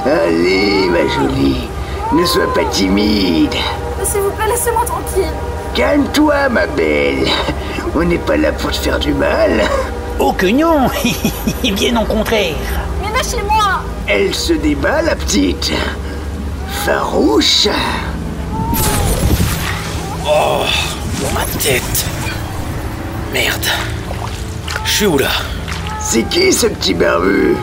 Allez, ma jolie, ne sois pas timide. Mais s'il vous plaît, laissez-moi tranquille. Calme-toi, ma belle. On n'est pas là pour te faire du mal. Oh que non. Bien au contraire. Mais lâchez-moi. Elle se débat, la petite. Farouche. Oh, ma tête. Merde. Je suis où là? C'est qui ce petit barbu?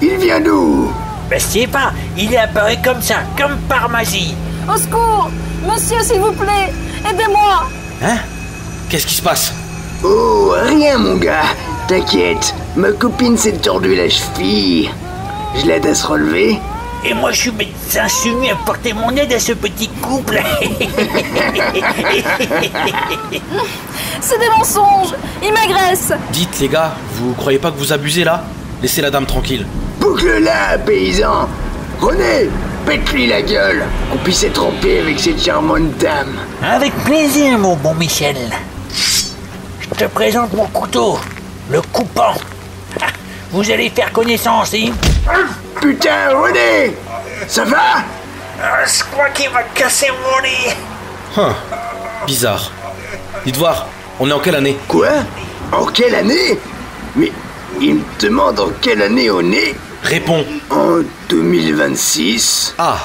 Il vient d'où? Ben je sais pas, il est apparu comme ça, comme par magie. Au secours. Monsieur, s'il vous plaît, aidez-moi. Hein? Qu'est-ce qui se passe? Oh, rien mon gars. T'inquiète, ma copine s'est tordue la cheville. Je l'aide à se relever. Et moi je suis médecin, je suis venu apporter mon aide à ce petit couple. C'est des mensonges. Il m'agresse. Dites les gars, vous croyez pas que vous abusez là? Laissez la dame tranquille. Boucle-la, paysan. René, pète-lui la gueule, qu'on puisse être trompé avec cette charmante dame. Avec plaisir, mon bon Michel. Je te présente mon couteau, le coupant. Vous allez faire connaissance, hein? Putain, René, ça va? Je crois qu'il va casser mon nez. Bizarre. Dites voir, on est en quelle année? Quoi? En quelle année? Mais il me demande en quelle année on est? Réponds. En 2026. Ah,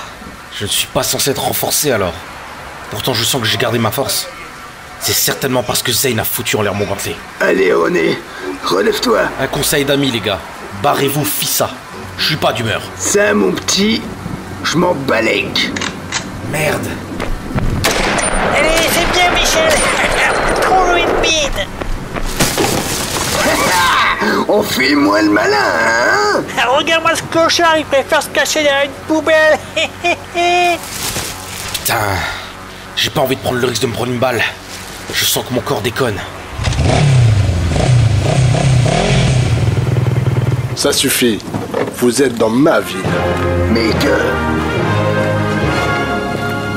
je ne suis pas censé être renforcé alors. Pourtant je sens que j'ai gardé ma force. C'est certainement parce que Zane a foutu en l'air mon gantelet. Allez, René, relève-toi. Un conseil d'amis les gars, barrez-vous fissa. Je suis pas d'humeur. Ça, mon petit, je m'en balèque. Merde. Allez, c'est bien, Michel. Trouve une bite. On fait moins le malin, hein? Regarde-moi ce clochard, il préfère se cacher derrière une poubelle. Putain, j'ai pas envie de prendre le risque de me prendre une balle. Je sens que mon corps déconne. Ça suffit. Vous êtes dans ma ville. Mais que...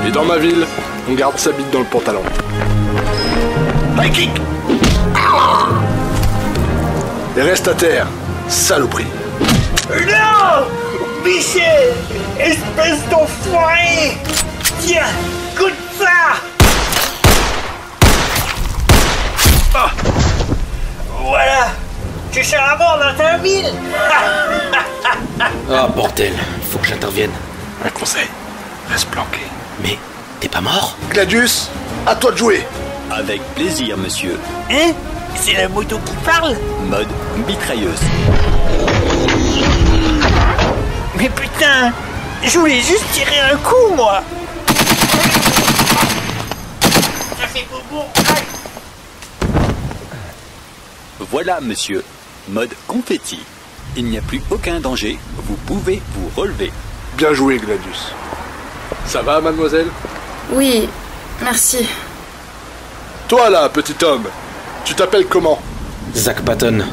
Et dans ma ville, on garde sa bite dans le pantalon. High kick. Et reste à terre, saloperie. Non! Michel! Espèce d'enfoiré! Tiens, goûte ça! Ah. Voilà! Tu seras mort dans ta ville! Ah bordel, faut que j'intervienne. Un conseil, reste planqué. Mais t'es pas mort? Gladius, à toi de jouer. Avec plaisir, monsieur. Hein? C'est la moto qui parle? Mode mitrailleuse. Mais putain! Je voulais juste tirer un coup, moi! Ça fait bobo! Aïe. Voilà, monsieur. Mode confetti. Il n'y a plus aucun danger. Vous pouvez vous relever. Bien joué, Gladius. Ça va, mademoiselle? Oui, merci. Toi là, petit homme, tu t'appelles comment? Zach Patton.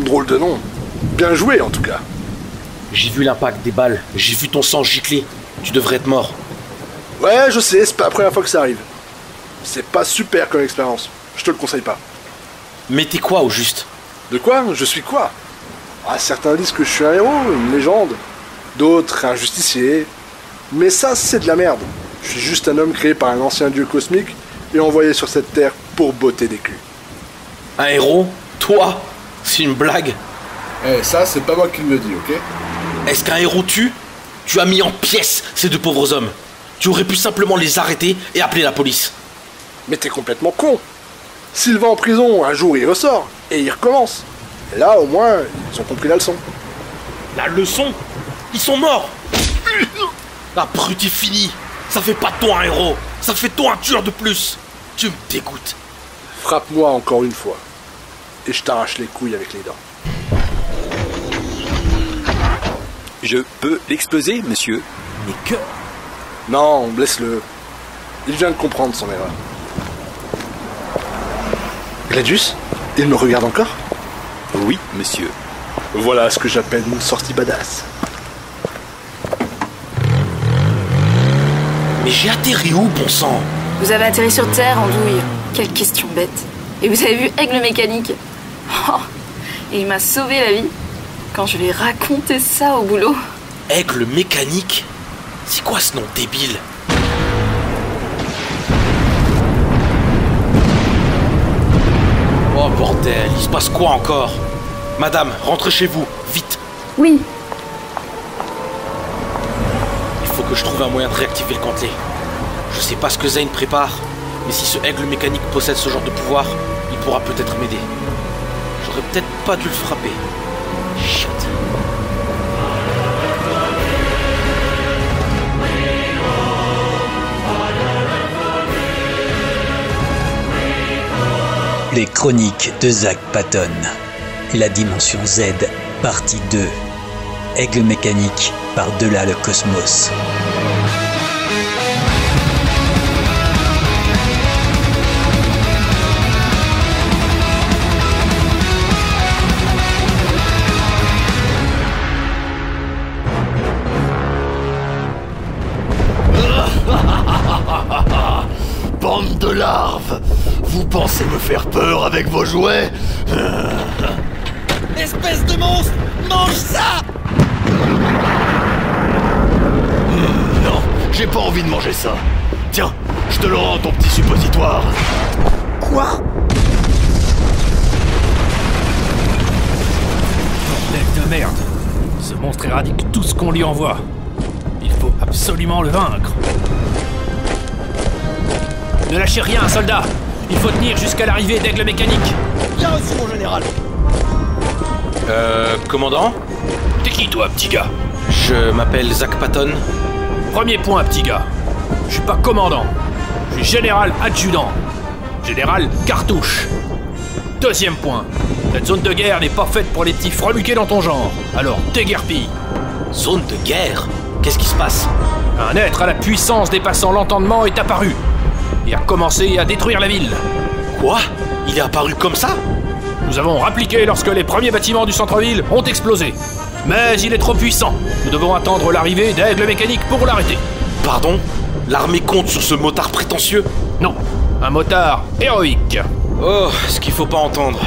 Drôle de nom. Bien joué, en tout cas. J'ai vu l'impact des balles, j'ai vu ton sang gicler. Tu devrais être mort. Ouais, je sais, c'est pas la première fois que ça arrive. C'est pas super comme expérience. Je te le conseille pas. Mais t'es quoi au juste? De quoi? Je suis quoi? Ah, certains disent que je suis un héros, une légende. D'autres, un justicier. Mais ça, c'est de la merde. Je suis juste un homme créé par un ancien dieu cosmique et envoyé sur cette terre pour botter des culs. Un héros? Toi? C'est une blague? Eh, ça, c'est pas moi qui le dis, ok? Est-ce qu'un héros tue? Tu as mis en pièces ces deux pauvres hommes. Tu aurais pu simplement les arrêter et appeler la police. Mais t'es complètement con. S'il va en prison, un jour il ressort et il recommence. Et là, au moins, ils ont compris la leçon. La leçon? Ils sont morts. Abruti fini. Ça fait pas de toi un héros. Ça fait de toi un tueur de plus. Tu me dégoûtes. Frappe-moi encore une fois. Et je t'arrache les couilles avec les dents. Je peux l'exploser, monsieur? Mais que... Non, laisse-le. Il vient de comprendre son erreur. Gladius, il me regarde encore? Oui, monsieur. Voilà ce que j'appelle une sortie badass. Mais j'ai atterri où, bon sang? Vous avez atterri sur Terre, Andouille. Quelle question bête. Et vous avez vu Aigle Mécanique. Oh, et il m'a sauvé la vie. quand je lui ai raconté ça au boulot. Aigle mécanique? C'est quoi ce nom débile? Oh bordel, il se passe quoi encore? Madame, rentrez chez vous, vite. Oui. Il faut que je trouve un moyen de réactiver le gantelet. Je sais pas ce que Zane prépare, mais si ce aigle mécanique possède ce genre de pouvoir, il pourra peut-être m'aider. J'aurais peut-être pas dû le frapper. Shit. Les chroniques de Zach Patton. La dimension Z, partie 2. Aigle mécanique par-delà le cosmos. Bande de larves! Vous pensez me faire peur avec vos jouets? Espèce de monstre! Mange ça! Non, j'ai pas envie de manger ça. Tiens, je te le rends, ton petit suppositoire. Quoi? Bordel de merde! Ce monstre éradique tout ce qu'on lui envoie. Il faut absolument le vaincre. Ne lâchez rien, soldat! Il faut tenir jusqu'à l'arrivée d'Aigle mécanique. Bien reçu, mon général. Commandant? T'es qui, toi, petit gars? Je m'appelle Zach Patton. Premier point, petit gars. Je suis pas commandant. Je suis général adjudant. Général cartouche. Deuxième point. Cette zone de guerre n'est pas faite pour les petits freluqués dans ton genre. Alors déguerpille. Zone de guerre? Qu'est-ce qui se passe? Un être à la puissance dépassant l'entendement est apparu. Et a commencé à détruire la ville. Quoi? Il est apparu comme ça? Nous avons rappliqué lorsque les premiers bâtiments du centre-ville ont explosé. Mais il est trop puissant. Nous devons attendre l'arrivée d'Aigle mécanique pour l'arrêter. Pardon? L'armée compte sur ce motard prétentieux? Non, un motard héroïque. Oh, ce qu'il faut pas entendre.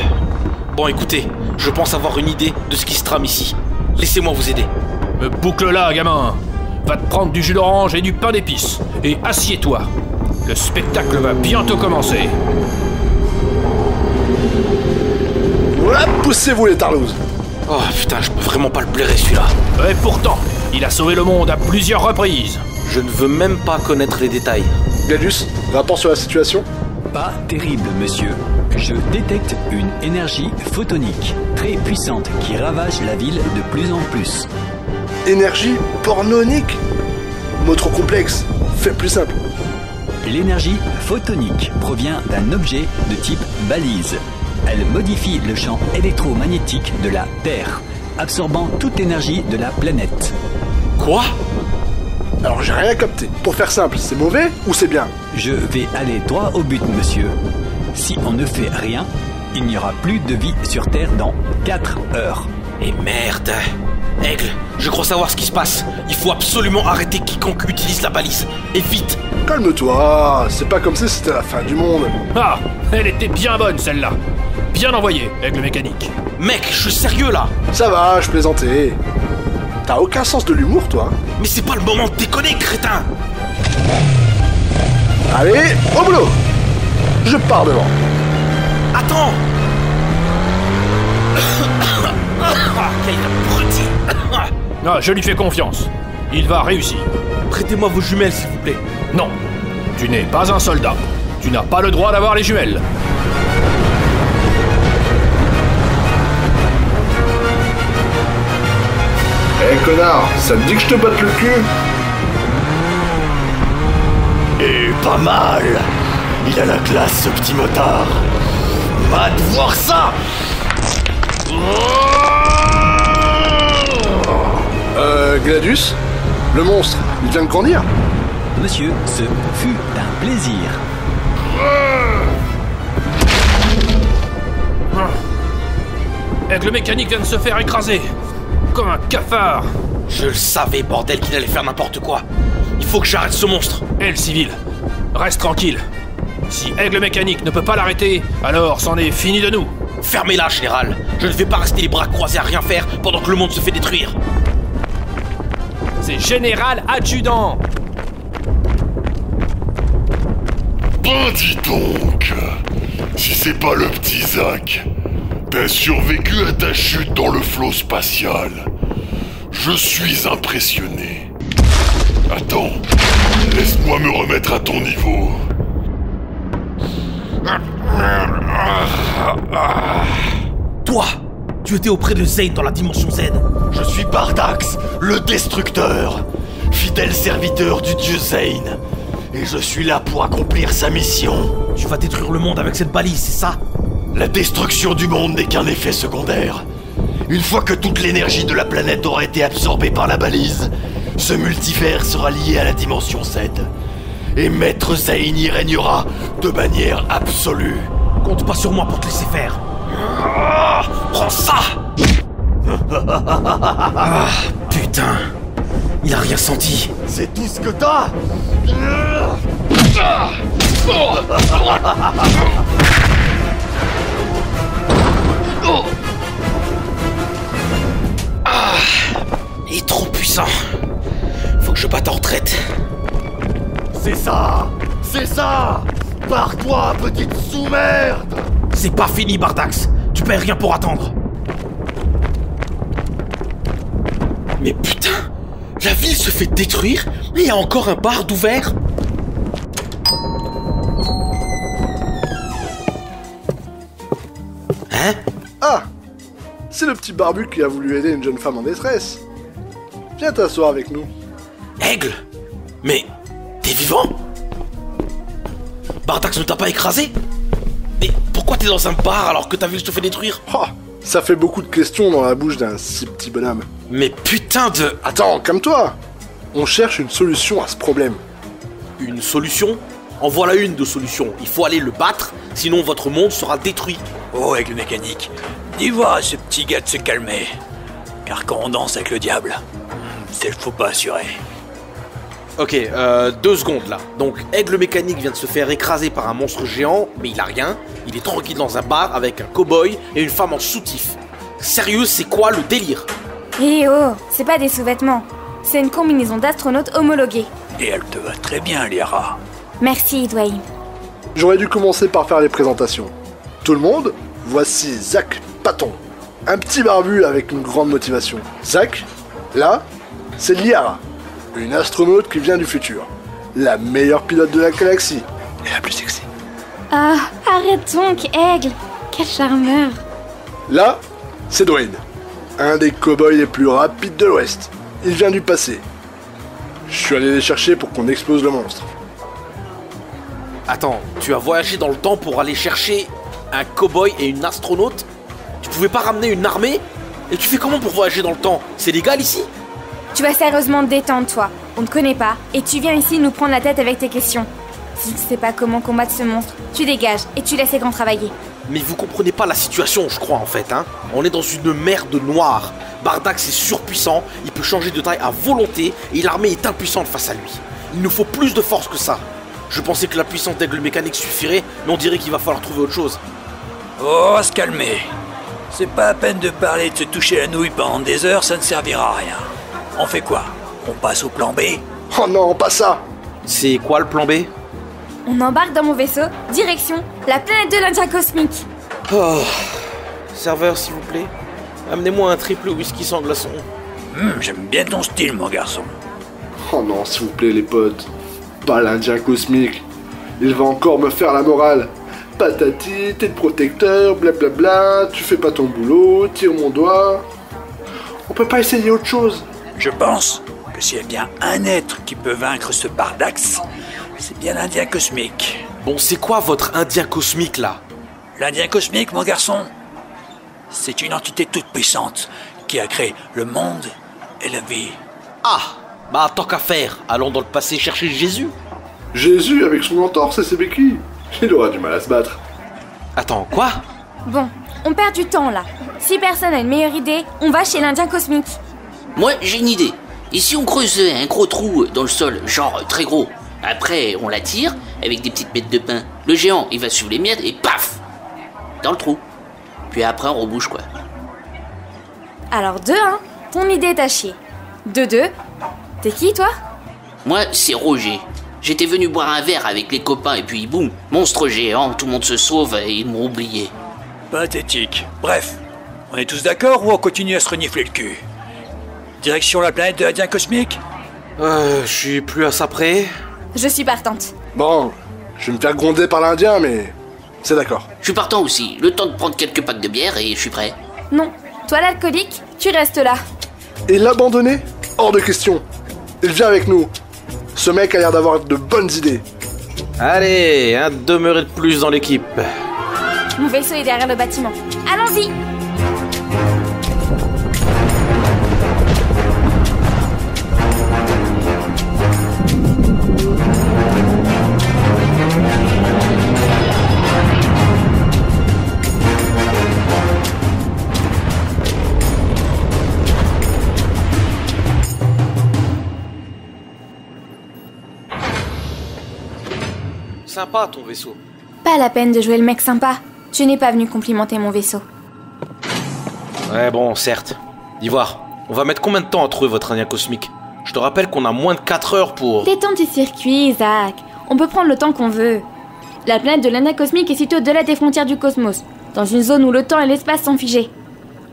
Bon, écoutez, je pense avoir une idée de ce qui se trame ici. Laissez-moi vous aider. Me boucle là, gamin. Va te prendre du jus d'orange et du pain d'épices. Et assieds-toi. Le spectacle va bientôt commencer. Ouais, poussez-vous les tarlouses. Oh putain, je peux vraiment pas le blairer celui-là. Et pourtant, il a sauvé le monde à plusieurs reprises. Je ne veux même pas connaître les détails. Gladius, rapport sur la situation? Pas terrible, monsieur. Je détecte une énergie photonique très puissante qui ravage la ville de plus en plus. Énergie pornonique? Mot trop complexe. Fais plus simple. L'énergie photonique provient d'un objet de type balise. Elle modifie le champ électromagnétique de la Terre, absorbant toute l'énergie de la planète. Quoi? Alors j'ai rien capté. Pour faire simple, c'est mauvais ou c'est bien? Je vais aller droit au but, monsieur. Si on ne fait rien, il n'y aura plus de vie sur Terre dans 4 heures. Et merde! Aigle, je crois savoir ce qui se passe. Il faut absolument arrêter quiconque utilise la balise. Et vite! Calme-toi, c'est pas comme si c'était la fin du monde. Ah, elle était bien bonne celle-là. Bien envoyée, Aigle mécanique. Mec, je suis sérieux là! Ça va, je plaisantais. T'as aucun sens de l'humour, toi. Mais c'est pas le moment de déconner, crétin! Allez, au boulot. Je pars devant. Attends! Ah, quel abruti! Ah, je lui fais confiance. Il va réussir. Prêtez-moi vos jumelles, s'il vous plaît. Non, tu n'es pas un soldat. Tu n'as pas le droit d'avoir les jumelles. Eh connard, ça te dit que je te batte le cul? Et pas mal. Il a la classe, ce petit motard. Va te voir ça. Gladius? Le monstre, il vient de grandir? Monsieur, ce fut un plaisir. Aigle mécanique vient de se faire écraser. Comme un cafard. Je le savais, bordel, qu'il allait faire n'importe quoi. Il faut que j'arrête ce monstre. Et le civil, reste tranquille. Si Aigle mécanique ne peut pas l'arrêter, alors c'en est fini de nous. Fermez-la, général. Je ne vais pas rester les bras croisés à rien faire pendant que le monde se fait détruire. C'est général adjudant. Ben dis donc, si c'est pas le petit Zach, t'as survécu à ta chute dans le flot spatial. Je suis impressionné. Attends, laisse-moi me remettre à ton niveau. Toi, tu étais auprès de Zane dans la dimension Z. Je suis Bardax, le destructeur, fidèle serviteur du dieu Zane. Et je suis là pour accomplir sa mission. Tu vas détruire le monde avec cette balise, c'est ça? La destruction du monde n'est qu'un effet secondaire. Une fois que toute l'énergie de la planète aura été absorbée par la balise, ce multivers sera lié à la dimension Z. Et Maître Zane y régnera de manière absolue. Compte pas sur moi pour te laisser faire. Prends ça. Ah, putain. Il a rien senti. C'est tout ce que t'as. Il est trop puissant. Faut que je batte en retraite. C'est ça. C'est ça. Barre-toi, petite sous-merde. C'est pas fini, Bardax. Tu payes rien pour attendre. Mais putain, la ville se fait détruire et il y a encore un bar d'ouvert. Hein? Ah! C'est le petit barbu qui a voulu aider une jeune femme en détresse. Viens t'asseoir avec nous. Aigle? Mais t'es vivant? Bardax ne t'a pas écrasé? Mais pourquoi t'es dans un bar alors que ta ville se fait détruire? Oh, ça fait beaucoup de questions dans la bouche d'un si petit bonhomme. Mais putain de... Attends, calme-toi. On cherche une solution à ce problème. Une solution? En voilà une de solution. Il faut aller le battre, sinon votre monde sera détruit. Oh, Aigle Mécanique, dis voir à ce petit gars de se calmer. Car quand on danse avec le diable, c'est le faut pas assurer. Ok, 2 secondes là. Donc, Aigle Mécanique vient de se faire écraser par un monstre géant, mais il a rien. Il est tranquille dans un bar avec un cow-boy et une femme en soutif. Sérieux, c'est quoi le délire? Eh oh, c'est pas des sous-vêtements. C'est une combinaison d'astronaute homologuée. Et elle te va très bien, Liara. Merci, Dwayne. J'aurais dû commencer par faire les présentations. Tout le monde, voici Zach Paton. Un petit barbu avec une grande motivation. Zach, là, c'est Liara. Une astronaute qui vient du futur. La meilleure pilote de la galaxie. Et la plus sexy. Ah, arrête donc, Aigle. Quel charmeur. Là, c'est Dwayne. Un des cow-boys les plus rapides de l'Ouest. Il vient du passé. Je suis allé les chercher pour qu'on explose le monstre. Attends, tu as voyagé dans le temps pour aller chercher un cow-boy et une astronaute? Tu pouvais pas ramener une armée? Et tu fais comment pour voyager dans le temps? C'est légal ici? Tu vas sérieusement te détendre, toi. On ne connaît pas, et tu viens ici nous prendre la tête avec tes questions. Si tu ne sais pas comment combattre ce monstre, tu dégages et tu laisses les grands travailler. Mais vous comprenez pas la situation, je crois, en fait, hein. On est dans une merde noire. Bardax est surpuissant, il peut changer de taille à volonté, et l'armée est impuissante face à lui. Il nous faut plus de force que ça. Je pensais que la puissance d'Aigle Mécanique suffirait, mais on dirait qu'il va falloir trouver autre chose. Oh, se calmer. C'est pas à peine de parler de se toucher la nouille pendant des heures, ça ne servira à rien. On fait quoi? On passe au plan B? Oh non, pas ça! C'est quoi le plan B? On embarque dans mon vaisseau, direction la planète de l'Indien cosmique. Oh. Serveur, s'il vous plaît, amenez-moi un triple whisky sans glaçon. J'aime bien ton style, mon garçon. Oh non, s'il vous plaît, les potes. Pas l'Indien cosmique. Il va encore me faire la morale. Patati, t'es le protecteur, blablabla, tu fais pas ton boulot, tire mon doigt. On peut pas essayer autre chose? Je pense que s'il y a bien un être qui peut vaincre ce Bardax, c'est bien l'Indien cosmique. Bon, c'est quoi votre Indien cosmique, là? L'Indien cosmique, mon garçon, c'est une entité toute puissante qui a créé le monde et la vie. Ah, bah tant qu'à faire, allons dans le passé chercher Jésus. Jésus avec son entorse et ses béquilles. Il aura du mal à se battre. Attends, quoi? Bon, on perd du temps là. Si personne a une meilleure idée, on va chez l'Indien cosmique. Moi, j'ai une idée. Et si on creuse un gros trou dans le sol, genre très gros, après on l'attire avec des petites miettes de pain. Le géant, il va suivre les miettes et paf! Dans le trou. Puis après, on rebouche, quoi. Alors 2-1, ton idée est à chier. 2-2, t'es qui toi? Moi, c'est Roger. J'étais venu boire un verre avec les copains et puis boum, monstre géant, tout le monde se sauve et ils m'ont oublié. Pathétique. Bref, on est tous d'accord ou on continue à se renifler le cul? Direction la planète de l'Indien cosmique? Je suis plus à ça près. Je suis partante. Bon, je vais me faire gronder par l'Indien, mais c'est d'accord. Je suis partant aussi, le temps de prendre quelques packs de bière et je suis prêt. Non, toi l'alcoolique, tu restes là. Et l'abandonner? Hors de question. Il vient avec nous. Ce mec a l'air d'avoir de bonnes idées. Allez, un demeuré de plus dans l'équipe. Mon vaisseau est derrière le bâtiment. Allons-y! Sympa ton vaisseau. Pas la peine de jouer le mec sympa. Je n'ai pas venu complimenter mon vaisseau. Ouais bon, certes. D'Ivoire, on va mettre combien de temps à trouver votre Indien cosmique? Je te rappelle qu'on a moins de 4 heures pour... Détends tes circuits, Zach. On peut prendre le temps qu'on veut. La planète de l'Indien cosmique est située au-delà des frontières du cosmos, dans une zone où le temps et l'espace sont figés.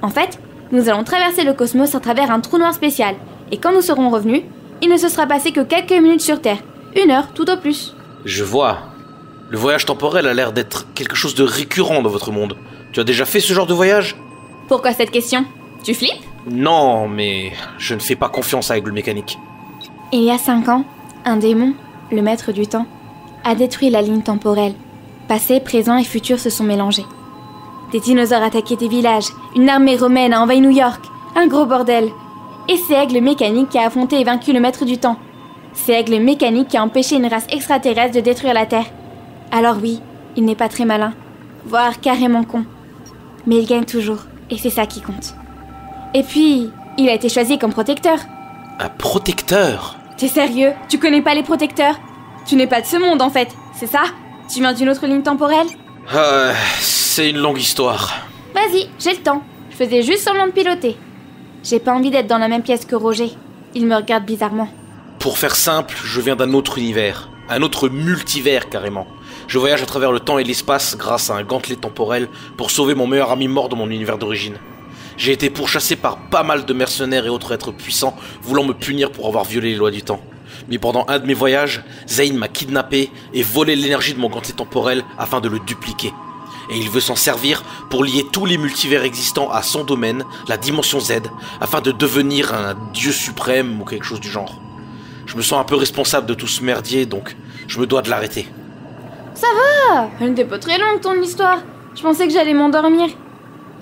En fait, nous allons traverser le cosmos à travers un trou noir spécial. Et quand nous serons revenus, il ne se sera passé que quelques minutes sur Terre. 1 heure, tout au plus. Je vois. Le voyage temporel a l'air d'être quelque chose de récurrent dans votre monde. Tu as déjà fait ce genre de voyage? Pourquoi cette question? Tu flippes? Non, mais je ne fais pas confiance à Aigle Mécanique. Il y a 5 ans, un démon, le maître du temps, a détruit la ligne temporelle. Passé, présent et futur se sont mélangés. Des dinosaures attaquaient des villages, une armée romaine a envahi New York, un gros bordel. Et c'est Aigle Mécanique qui a affronté et vaincu le maître du temps. C'est Aigle Mécanique qui a empêché une race extraterrestre de détruire la Terre. Alors oui, il n'est pas très malin, voire carrément con. Mais il gagne toujours, et c'est ça qui compte. Et puis, il a été choisi comme protecteur. Un protecteur? T'es sérieux? Tu connais pas les protecteurs? Tu n'es pas de ce monde en fait, c'est ça? Tu viens d'une autre ligne temporelle? C'est une longue histoire. Vas-y, j'ai le temps. Je faisais juste semblant de piloter. J'ai pas envie d'être dans la même pièce que Roger. Il me regarde bizarrement. Pour faire simple, je viens d'un autre univers. Un autre multivers carrément. Je voyage à travers le temps et l'espace grâce à un gantelet temporel pour sauver mon meilleur ami mort dans mon univers d'origine. J'ai été pourchassé par pas mal de mercenaires et autres êtres puissants voulant me punir pour avoir violé les lois du temps. Mais pendant un de mes voyages, Zane m'a kidnappé et volé l'énergie de mon gantelet temporel afin de le dupliquer. Et il veut s'en servir pour lier tous les multivers existants à son domaine, la dimension Z, afin de devenir un dieu suprême ou quelque chose du genre. Je me sens un peu responsable de tout ce merdier, donc je me dois de l'arrêter. Ça va, elle n'était pas très longue ton histoire. Je pensais que j'allais m'endormir.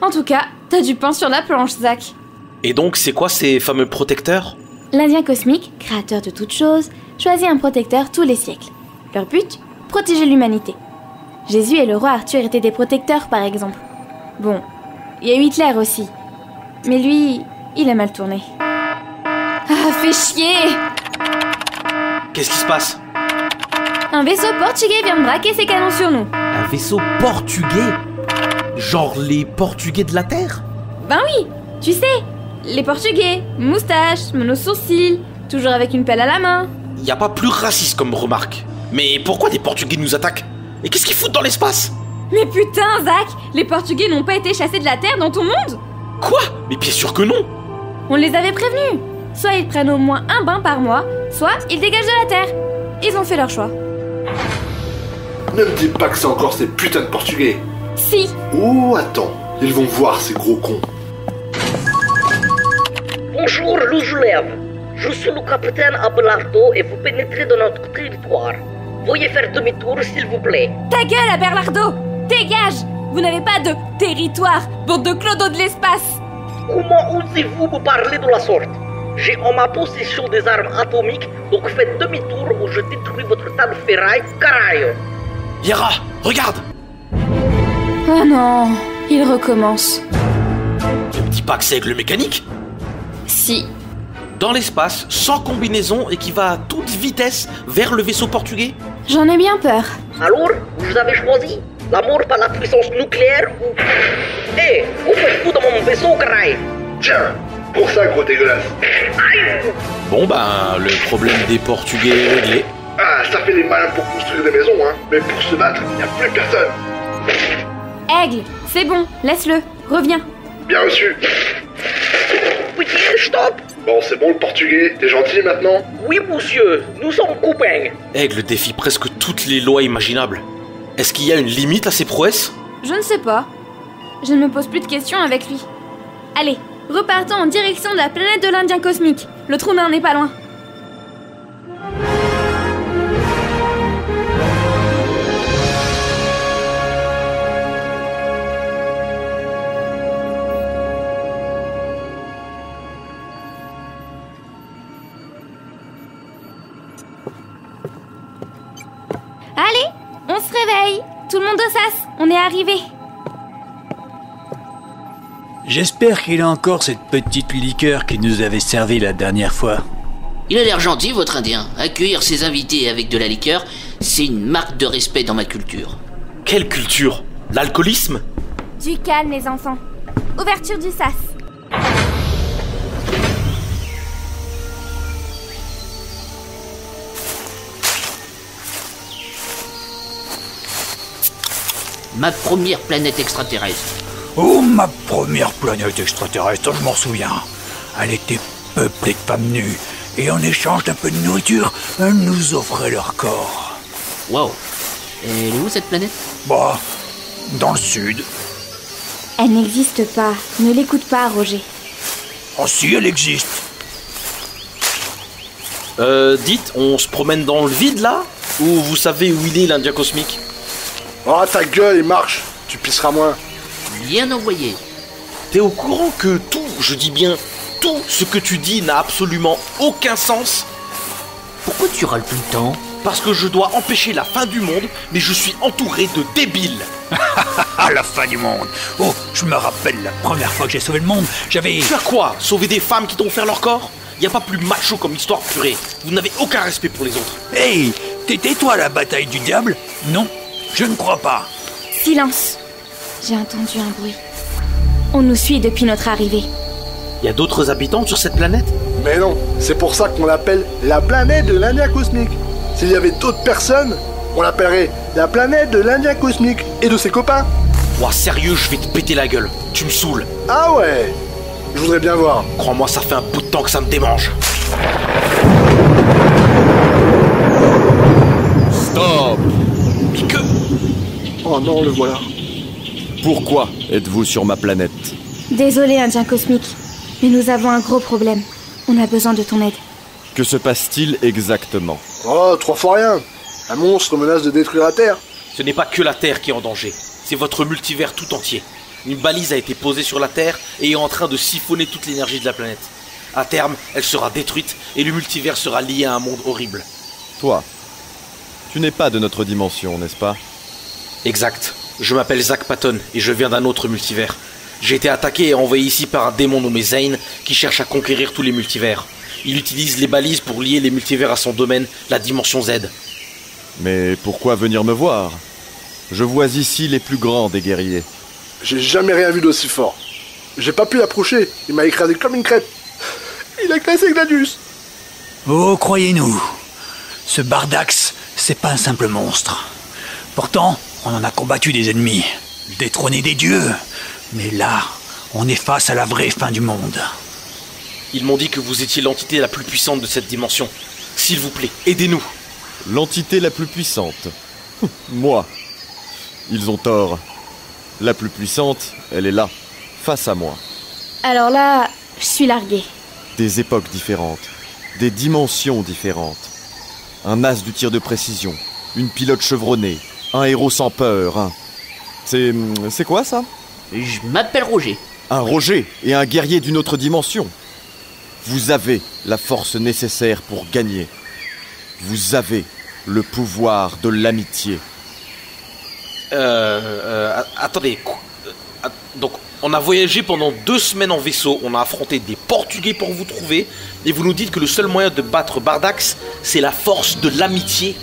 En tout cas, t'as du pain sur la planche, Zach. Et donc, c'est quoi ces fameux protecteurs? L'Indien cosmique, créateur de toutes choses, choisit un protecteur tous les siècles. Leur but? Protéger l'humanité. Jésus et le roi Arthur étaient des protecteurs, par exemple. Bon, il y a eu Hitler aussi. Mais lui, il a mal tourné. Ah, fais chier! Qu'est-ce qui se passe? Un vaisseau portugais vient de braquer ses canons sur nous. Un vaisseau portugais? Genre les Portugais de la Terre? Ben oui, tu sais, les Portugais, moustache, mono-sourcils, toujours avec une pelle à la main. Y a pas plus raciste comme remarque. Mais pourquoi des Portugais nous attaquent? Et qu'est-ce qu'ils foutent dans l'espace? Mais putain, Zach, les Portugais n'ont pas été chassés de la Terre dans ton monde? Quoi? Mais bien sûr que non! On les avait prévenus. Soit ils prennent au moins un bain par mois, soit ils dégagent de la Terre. Ils ont fait leur choix. Ne me dis pas que c'est encore ces putains de Portugais. Si. Oh, attends, ils vont voir ces gros cons. Bonjour, Luzlev. Je suis le capitaine Abelardo et vous pénétrez dans notre territoire. Veuillez faire demi-tour, s'il vous plaît. Ta gueule, Abelardo! Dégage! Vous n'avez pas de territoire, bande de clodos de l'espace! Comment osez-vous me parler de la sorte? J'ai en ma possession des armes atomiques, donc faites demi-tour ou je détruis votre tas de ferraille, carajo! Yara, regarde! Oh non, il recommence. Ne me dis pas que c'est Aigle Mécanique? Si. Dans l'espace, sans combinaison et qui va à toute vitesse vers le vaisseau portugais? J'en ai bien peur. Alors, vous avez choisi? La mort par la puissance nucléaire ou... Hé, où faites-vous dans mon vaisseau, Graille? Tiens, pour ça, gros dégueulasse. Aïe! Bon ben, le problème des Portugais est réglé. Ah, ça fait les malins pour construire des maisons, hein. Mais pour se battre, il n'y a plus personne. Aigle, c'est bon, laisse-le, reviens. Bien reçu. Pitié, stop! Bon, c'est bon le portugais, t'es gentil maintenant? Oui, monsieur, nous sommes copains. Aigle défie presque toutes les lois imaginables. Est-ce qu'il y a une limite à ses prouesses? Je ne sais pas. Je ne me pose plus de questions avec lui. Allez, repartons en direction de la planète de l'Indien cosmique. Le trou d'un n'est pas loin. Allez, on se réveille. Tout le monde au sas, on est arrivé. J'espère qu'il a encore cette petite liqueur qui nous avait servi la dernière fois. Il a l'air gentil, votre Indien. Accueillir ses invités avec de la liqueur, c'est une marque de respect dans ma culture. Quelle culture? L'alcoolisme? Du calme, les enfants. Ouverture du sas. Ma première planète extraterrestre. Oh, ma première planète extraterrestre, je m'en souviens. Elle était peuplée de femmes nues. Et en échange d'un peu de nourriture, elles nous offraient leur corps. Wow. Elle est où cette planète? Bah, dans le sud. Elle n'existe pas. Ne l'écoute pas, Roger. Oh si, elle existe. Dites, on se promène dans le vide là? Ou vous savez où il est l'Indien cosmique? Oh, ta gueule, il marche. Tu pisseras moins. Bien envoyé. T'es au courant que tout, je dis bien tout ce que tu dis n'a absolument aucun sens? Pourquoi tu râles tout le temps? Parce que je dois empêcher la fin du monde, mais je suis entouré de débiles. À la fin du monde. Oh, je me rappelle la première fois que j'ai sauvé le monde, j'avais... Tu as quoi? Sauver des femmes qui t'ont offert leur corps? Y a pas plus macho comme histoire purée. Vous n'avez aucun respect pour les autres. Hey, t'étais toi à la bataille du diable? Non, je ne crois pas. Silence. J'ai entendu un bruit. On nous suit depuis notre arrivée. Y a d'autres habitants sur cette planète? Mais non, c'est pour ça qu'on l'appelle la planète de l'Indien cosmique. S'il y avait d'autres personnes, on l'appellerait la planète de l'Indien cosmique et de ses copains. Ouah, sérieux, je vais te péter la gueule. Tu me saoules. Ah ouais, je voudrais bien voir. Crois-moi, ça fait un bout de temps que ça me démange. Stop! Mais que... Oh non, le voilà. Pourquoi êtes-vous sur ma planète? Désolé, Indien cosmique, mais nous avons un gros problème. On a besoin de ton aide. Que se passe-t-il exactement? Oh, 3 fois rien. Un monstre menace de détruire la Terre. Ce n'est pas que la Terre qui est en danger. C'est votre multivers tout entier. Une balise a été posée sur la Terre et est en train de siphonner toute l'énergie de la planète. À terme, elle sera détruite et le multivers sera lié à un monde horrible. Toi, tu n'es pas de notre dimension, n'est-ce pas? Exact. Je m'appelle Zach Patton et je viens d'un autre multivers. J'ai été attaqué et envoyé ici par un démon nommé Zane qui cherche à conquérir tous les multivers. Il utilise les balises pour lier les multivers à son domaine, la dimension Z. Mais pourquoi venir me voir? Je vois ici les plus grands des guerriers. J'ai jamais rien vu d'aussi fort. J'ai pas pu l'approcher, il m'a écrasé comme une crêpe. Il a cassé Gladius. Oh, croyez-nous, ce Bardax, c'est pas un simple monstre. Pourtant, on en a combattu des ennemis, détrôné des dieux. Mais là, on est face à la vraie fin du monde. Ils m'ont dit que vous étiez l'entité la plus puissante de cette dimension. S'il vous plaît, aidez-nous. L'entité la plus puissante? Moi. Ils ont tort. La plus puissante, elle est là, face à moi. Alors là, je suis larguée. Des époques différentes, des dimensions différentes. Un as du tir de précision, une pilote chevronnée, un héros sans peur, un... C'est quoi ça? Je m'appelle Roger. Un Roger et un guerrier d'une autre dimension. Vous avez la force nécessaire pour gagner. Vous avez le pouvoir de l'amitié. Attendez. Donc, on a voyagé pendant 2 semaines en vaisseau, on a affronté des Portugais pour vous trouver, et vous nous dites que le seul moyen de battre Bardax, c'est la force de l'amitié?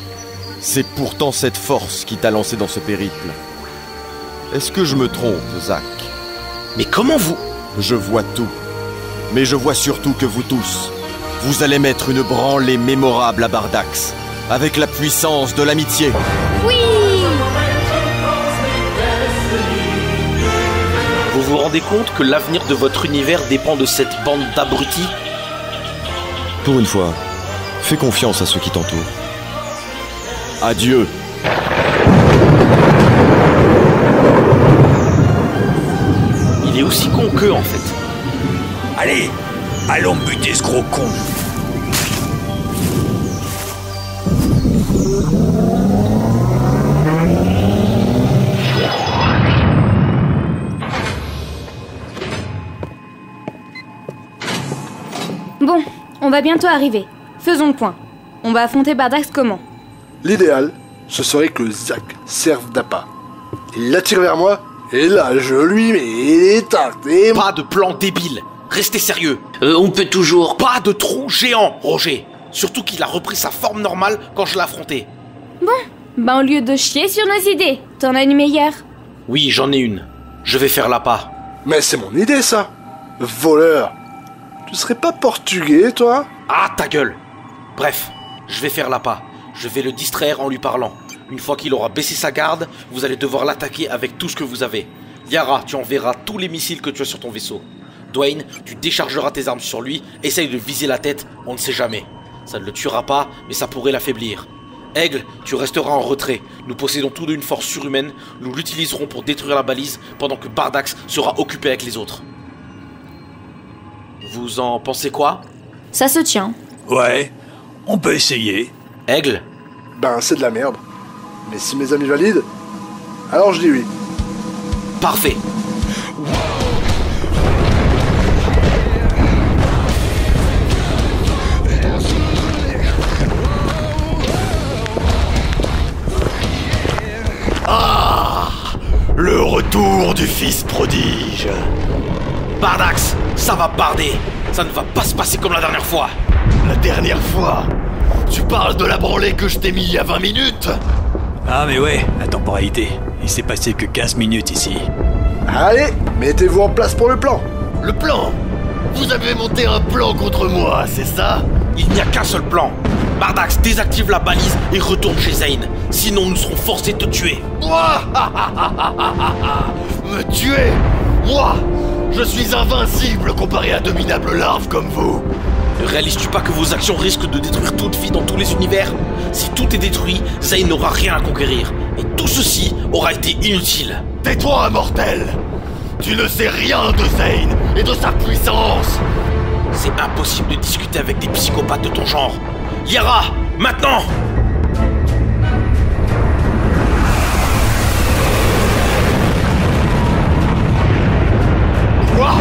C'est pourtant cette force qui t'a lancé dans ce périple. Est-ce que je me trompe, Zack? Mais comment vous... Je vois tout. Mais je vois surtout que vous tous, vous allez mettre une branlée mémorable à Bardax, avec la puissance de l'amitié. Oui! Vous vous rendez compte que l'avenir de votre univers dépend de cette bande d'abrutis? Pour une fois, fais confiance à ceux qui t'entourent. Adieu. Il est aussi con qu'eux, en fait. Allez, allons buter ce gros con. Bon, on va bientôt arriver. Faisons le point. On va affronter Bardax comment? L'idéal, ce serait que Zack serve d'appât. Il l'attire vers moi, et là, je lui mets les tartes et... Pas de plan débile. Restez sérieux. On peut toujours... Pas de trou géant, Roger. Surtout qu'il a repris sa forme normale quand je l'ai affronté. Bon, au lieu de chier sur nos idées, t'en as une meilleure? Oui, j'en ai une. Je vais faire l'appât. Mais c'est mon idée, ça. Voleur. Tu serais pas portugais, toi? Ah, ta gueule. Bref, je vais faire l'appât. Je vais le distraire en lui parlant. Une fois qu'il aura baissé sa garde, vous allez devoir l'attaquer avec tout ce que vous avez. Liara, tu enverras tous les missiles que tu as sur ton vaisseau. Dwayne, tu déchargeras tes armes sur lui. Essaye de viser la tête, on ne sait jamais. Ça ne le tuera pas, mais ça pourrait l'affaiblir. Aigle, tu resteras en retrait. Nous possédons tous deux une force surhumaine. Nous l'utiliserons pour détruire la balise pendant que Bardax sera occupé avec les autres. Vous en pensez quoi? Ça se tient. Ouais, on peut essayer. Aigle? Ben, c'est de la merde. Mais si mes amis valident, alors je dis oui. Parfait. Ah! Le retour du fils prodige. Bardax, ça va barder. Ça ne va pas se passer comme la dernière fois. La dernière fois? Tu parles de la branlée que je t'ai mis il y a 20 minutes? Ah mais ouais, la temporalité. Il s'est passé que 15 minutes ici. Allez, mettez-vous en place pour le plan. Le plan? Vous avez monté un plan contre moi, c'est ça? Il n'y a qu'un seul plan. Bardax, désactive la balise et retourne chez Zane. Sinon, nous serons forcés de te tuer. Moi? Me tuer? Moi? Je suis invincible comparé à de minables larves comme vous. Ne réalises-tu pas que vos actions risquent de détruire toute vie dans tous les univers? Si tout est détruit, Zane n'aura rien à conquérir. Et tout ceci aura été inutile. Tais-toi, mortel! Tu ne sais rien de Zane et de sa puissance! C'est impossible de discuter avec des psychopathes de ton genre. Liara, maintenant! Quoi?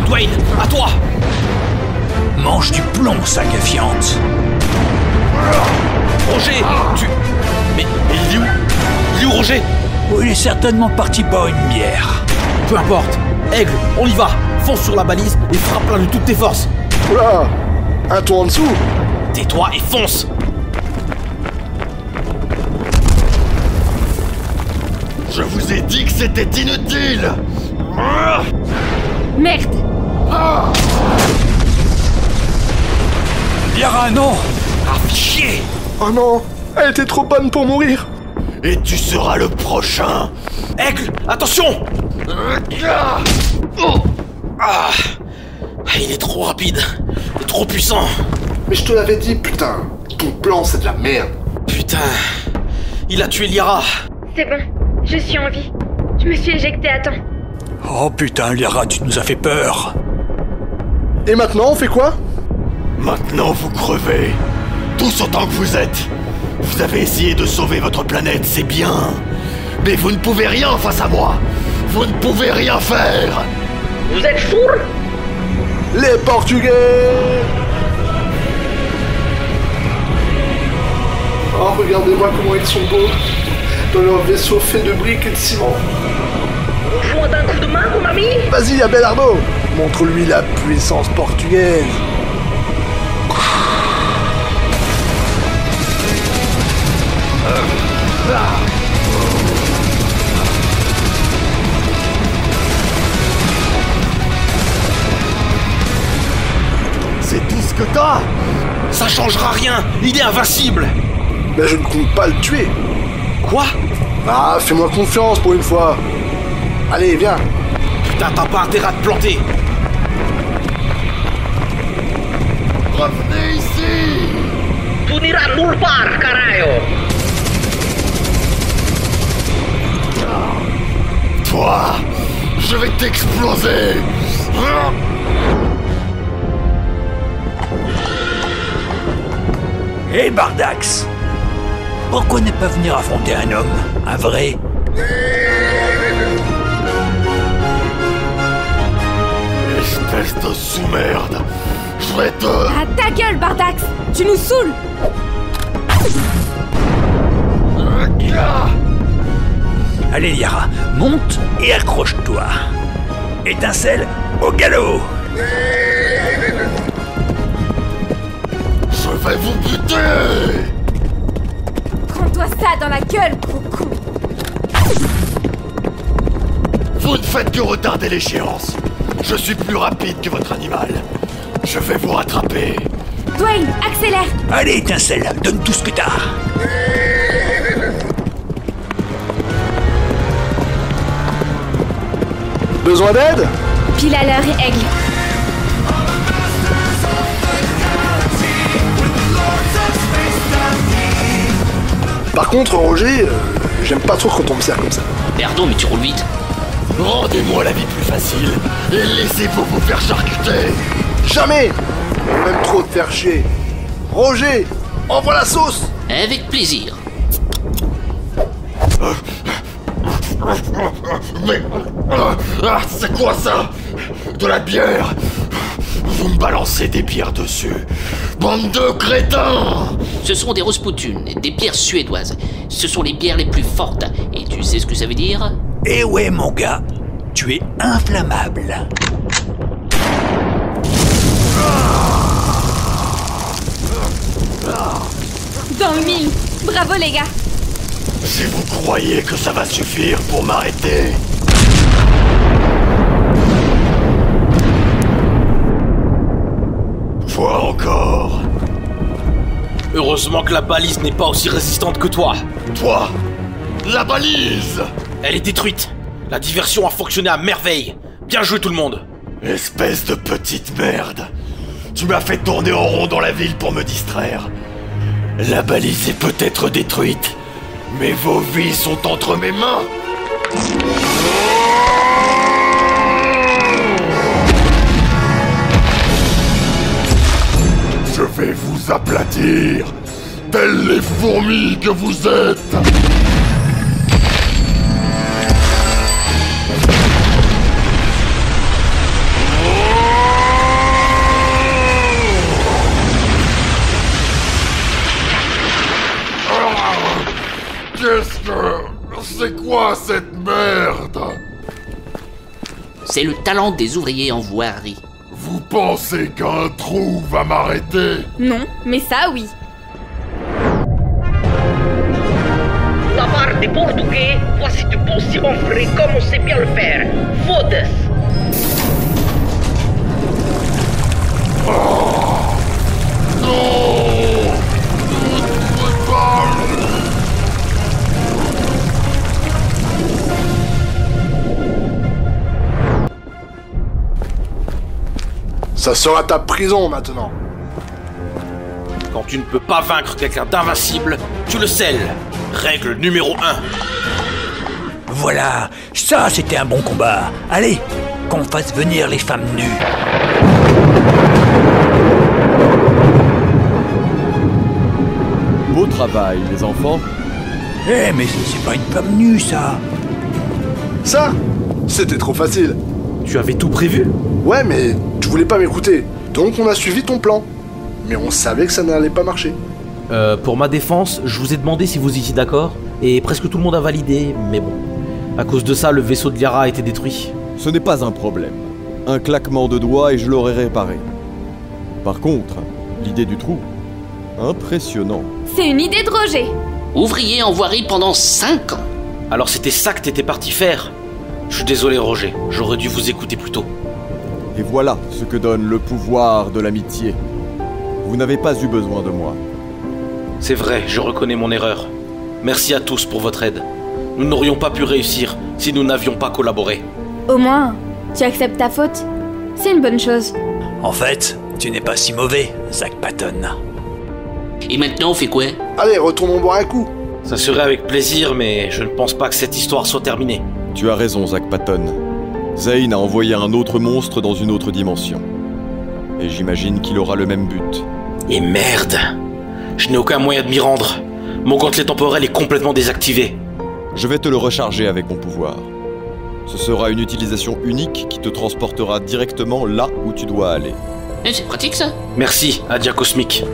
Dwayne, à toi! Mange du plomb, sac à fiente. Roger, tu... Mais il est où? Il est où, Roger? Oh, il est certainement parti boire une bière. Peu importe. Aigle, on y va. Fonce sur la balise et frappe-la de toutes tes forces. Oula! Un tour en dessous? Tais-toi et fonce! Je vous ai dit que c'était inutile! Merde! Liara, non! Ah, chier! Oh non! Elle était trop bonne pour mourir! Et tu seras le prochain! Aigle, attention! Ah, il est trop rapide. Il est trop puissant. Mais je te l'avais dit, putain! Ton plan, c'est de la merde! Putain, il a tué Liara. C'est bon, je suis en vie. Je me suis éjectée à temps. Oh putain, Liara, tu nous as fait peur. Et maintenant, on fait quoi? Maintenant, vous crevez. Tous autant que vous êtes. Vous avez essayé de sauver votre planète, c'est bien. Mais vous ne pouvez rien face à moi. Vous ne pouvez rien faire. Vous êtes sourds? Les Portugais! Oh, regardez-moi comment ils sont beaux. Dans leur vaisseau fait de briques et de ciment. Joue d'un coup de main, mon ami? Vas-y, Abelardo! Montre-lui la puissance portugaise. Quoi? Ça changera rien. Il est invincible. Mais je ne compte pas le tuer. Quoi? Ah, fais-moi confiance pour une fois. Allez, viens. Putain, t'as pas intérêt à te planter. Revenez ici! Tu n'iras nulle part, carajo! Toi, je vais t'exploser! Hé Bardax, pourquoi ne pas venir affronter un homme, un vrai? Espèce de sous-merde! Je vais te... Ah, ta gueule, Bardax! Tu nous saoules! Allez Liara, monte et accroche-toi. Étincelle au galop. Je vais vous buter! Prends-toi ça dans la gueule, gros con! Vous ne faites que retarder l'échéance. Je suis plus rapide que votre animal. Je vais vous rattraper. Dwayne, accélère! Allez Étincelle, donne tout ce que t'as. Besoin d'aide? Pile à l'heure et aigle. Par contre, Roger, j'aime pas trop quand on me sert comme ça. Pardon, mais tu roules vite. Rendez-moi la vie plus facile et laissez-vous vous faire charcuter. Jamais! On aime trop te faire chier. Roger, envoie la sauce! Avec plaisir. Mais... c'est quoi ça? De la bière? Vous me balancez des bières dessus. Bande de crétins! Ce sont des Rasputin, des bières suédoises. Ce sont les bières les plus fortes. Et tu sais ce que ça veut dire? Eh ouais mon gars, tu es inflammable. Dans le mille! Bravo les gars! Si vous croyez que ça va suffire pour m'arrêter... Vois encore. Heureusement que la balise n'est pas aussi résistante que toi. Toi, la balise! Elle est détruite. La diversion a fonctionné à merveille. Bien joué tout le monde. Espèce de petite merde. Tu m'as fait tourner en rond dans la ville pour me distraire. La balise est peut-être détruite, mais vos vies sont entre mes mains. Je vais vous aplatir, telles les fourmis que vous êtes. Qu'est-ce que... C'est quoi cette merde? C'est le talent des ouvriers en voirie. Vous pensez qu'un trou va m'arrêter? Non, mais ça oui. La part des Portugais, voici du bon ciment frais comme on sait bien le faire. Foda-se! Non! Ça sera ta prison maintenant. Quand tu ne peux pas vaincre quelqu'un d'invincible, tu le scelles. Règle numéro 1. Voilà, ça c'était un bon combat. Allez, qu'on fasse venir les femmes nues. Beau travail, les enfants. Eh, mais c'est pas une femme nue, ça. Ça, c'était trop facile. Tu avais tout prévu? Ouais, mais tu voulais pas m'écouter. Donc on a suivi ton plan. Mais on savait que ça n'allait pas marcher. Pour ma défense, je vous ai demandé si vous étiez d'accord, et presque tout le monde a validé, mais bon. À cause de ça, le vaisseau de Liara a été détruit. Ce n'est pas un problème. Un claquement de doigts et je l'aurais réparé. Par contre, l'idée du trou, impressionnant. C'est une idée de Roger. Ouvrier en voirie pendant 5 ans. Alors c'était ça que t'étais parti faire? Je suis désolé Roger, j'aurais dû vous écouter plus tôt. Et voilà ce que donne le pouvoir de l'amitié. Vous n'avez pas eu besoin de moi. C'est vrai, je reconnais mon erreur. Merci à tous pour votre aide. Nous n'aurions pas pu réussir si nous n'avions pas collaboré. Au moins, tu acceptes ta faute. C'est une bonne chose. En fait, tu n'es pas si mauvais, Zack Patton. Et maintenant, on fait quoi? Allez, retournons boire un coup. Ça serait avec plaisir, mais je ne pense pas que cette histoire soit terminée. Tu as raison, Zack Patton. Zane a envoyé un autre monstre dans une autre dimension. Et j'imagine qu'il aura le même but. Et merde! Je n'ai aucun moyen de m'y rendre. Mon gantelet temporel est complètement désactivé. Je vais te le recharger avec mon pouvoir. Ce sera une utilisation unique qui te transportera directement là où tu dois aller. C'est pratique ça. Merci, Adia Cosmique.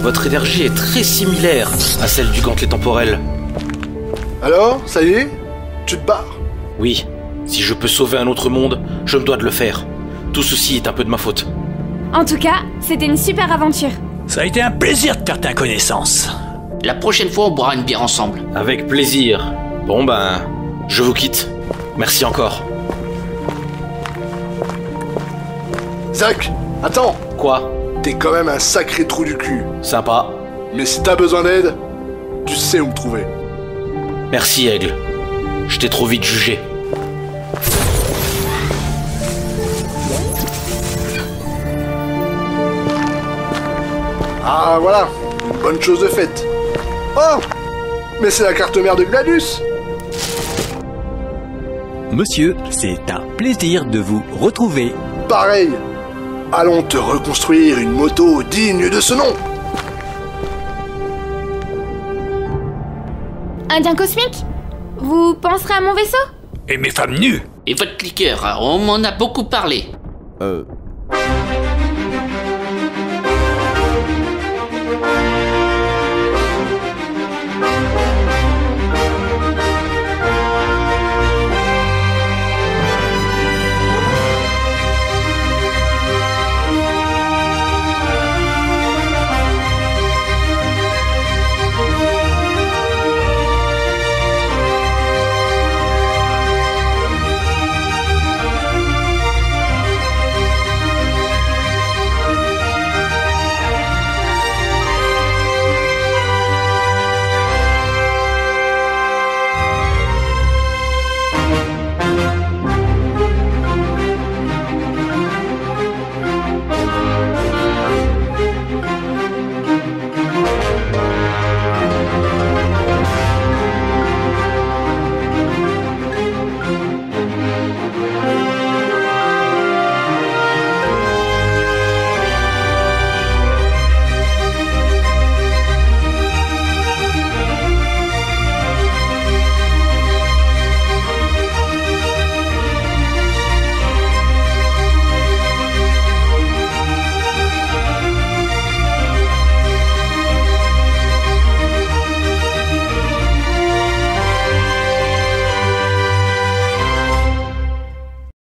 Votre énergie est très similaire à celle du gantelet temporel. Alors, ça y est? Tu te barres? Oui, si je peux sauver un autre monde, je me dois de le faire. Tout ceci est un peu de ma faute. En tout cas, c'était une super aventure. Ça a été un plaisir de faire ta connaissance. La prochaine fois, on boira une bière ensemble. Avec plaisir. Bon ben, je vous quitte. Merci encore. Zack, attends! Quoi? T'es quand même un sacré trou du cul. Sympa. Mais si t'as besoin d'aide, tu sais où me trouver. Merci, Aigle. Je t'ai trop vite jugé. Ah voilà, une bonne chose de faite. Oh! Mais c'est la carte mère de Gladius! Monsieur, c'est un plaisir de vous retrouver. Pareil! Allons te reconstruire une moto digne de ce nom! Indien cosmique? Vous penserez à mon vaisseau? Et mes femmes nues? Et votre liqueur, on m'en a beaucoup parlé.